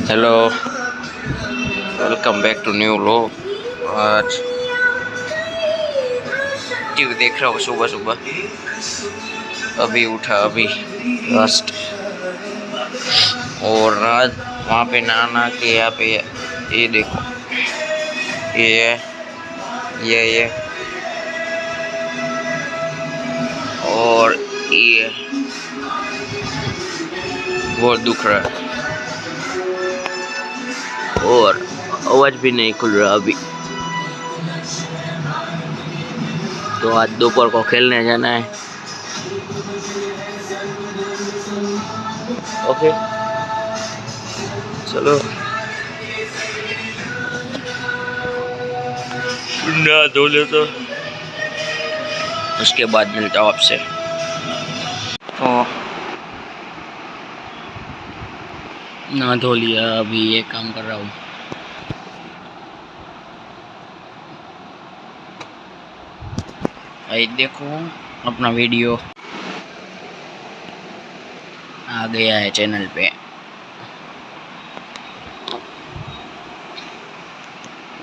Hello, welcome back to new vlog. आज TV देख रहा हूँ सुबह सुबह। अभी उठा अभी जस्ट। और आज वहाँ पे नाना के यहाँ पे ये देखो, ये ये और ये बहुत दुख रहा है और आवाज भी नहीं खुल रहा अभी। तो आज दोपहर को खेलने जाना है। ओके चलो ना धो ले तो उसके बाद मिलता हूँ आपसे। तो ना धो लिया, अभी ये काम कर रहा हूँ। भाई देखो अपना वीडियो आ गया है चैनल पे।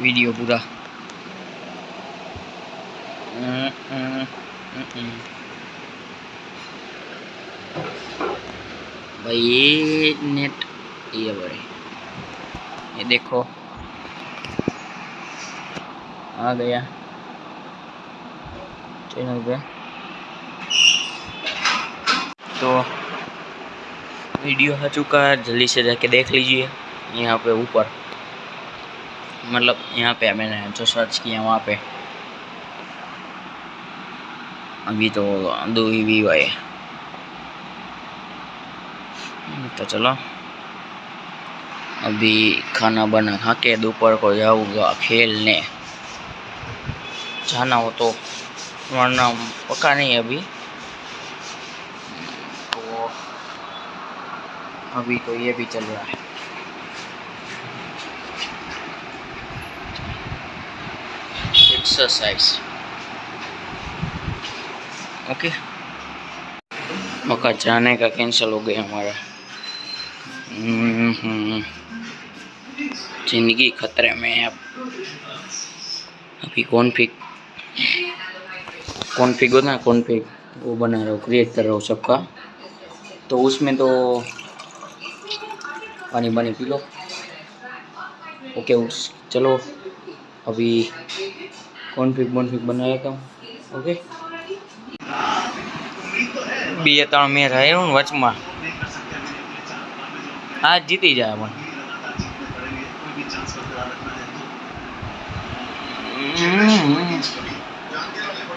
वीडियो पूरा भाई ये नेट ये भाई ये देखो आ गया चैनल पे। तो वीडियो आ चुका है, जल्दी से जाके देख लीजिए। यहाँ पे ऊपर मतलब यहाँ पे मैंने जो सर्च किया वहाँ पे अभी तो 2 ही व्यू आए। तो चलो अभी खाना बना खा के दोपहर को जाऊँगा खेलने। जाना हो तो, वरना पक्का नहीं अभी। तो अभी तो ये भी चल रहा है। Exercise okay. मौका जाने का कैंसिल हो गया हमारा। जिंदगी खतरे में है अब। अभी कॉन्फिग होता है, कॉन्फिग वो बना रहा हूँ, क्रिएट कर रहा हूँ सबका। तो उसमें तो पानी पी लो। ओके चलो अभी कॉन्फिग बना लेता हूँ। ओके बी 3 मैच આવ્યો ને વચમાં, आज जीती जाए मन।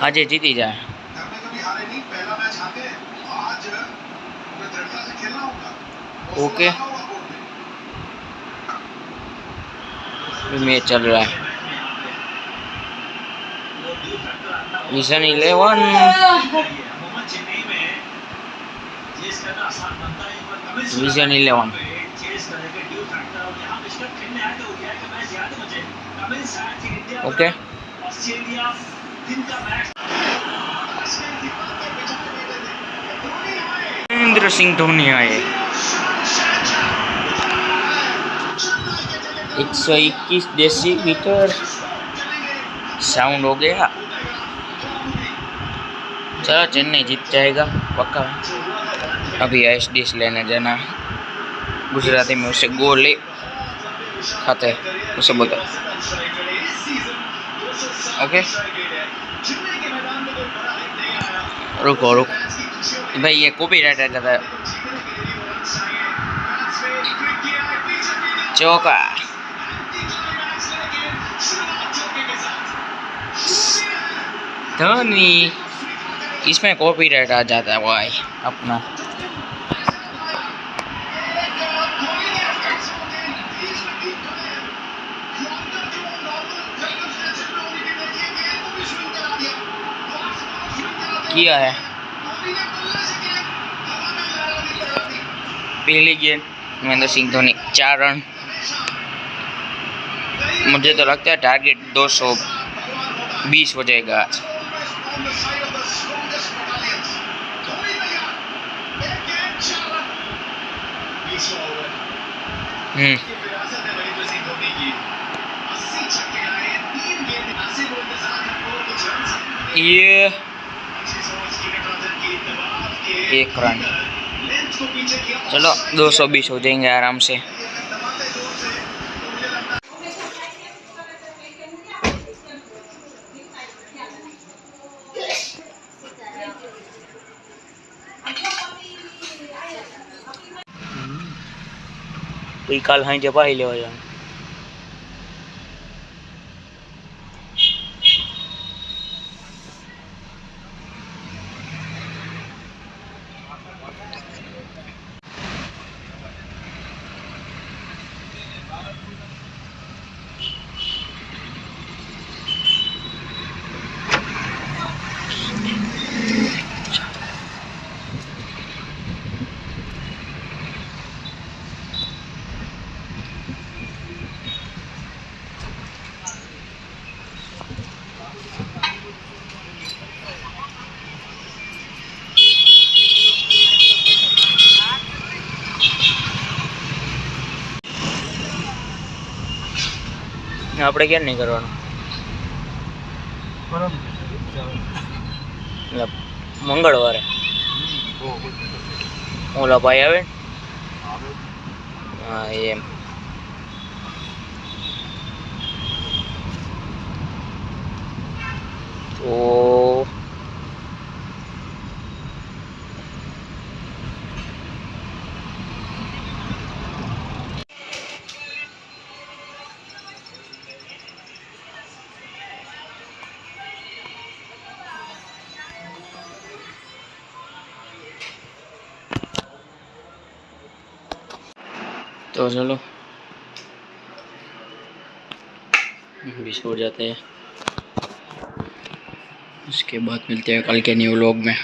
आज जीती जाए। ओके मैच चल रहा है। Mission 11 mission 11 okay. Mahendra Singh Dhoni आए। 121 डेसीमीटर साउंड हो गया। चलो चेन्नई जीत जाएगा पक्का। अभी एसडीएस लेने जाना, गुजराती में उसे गोली खाते उसे बोलते ओके। रुको भाई ये कॉपीराइट आ जाता है। चौका धोनी, इसमें कॉपीराइट आ जाता है भाई अपना। किया है पहली गेंद महेंद्र सिंह धोनी 4 रन। मुझे तो लगता है टारगेट 220 हो जाएगा आज। ये 1 रन। चलो 220 हो जाएंगे आराम से। तो काल हाँ जब आई ले जाऊँ આપણે ક્યાં નહીં કરવાનું મંગળવારે ઓલા ભાઈ આવે હા એમ તો चलो भी सो जाते हैं। उसके बाद मिलते हैं कल के न्यू व्लॉग में।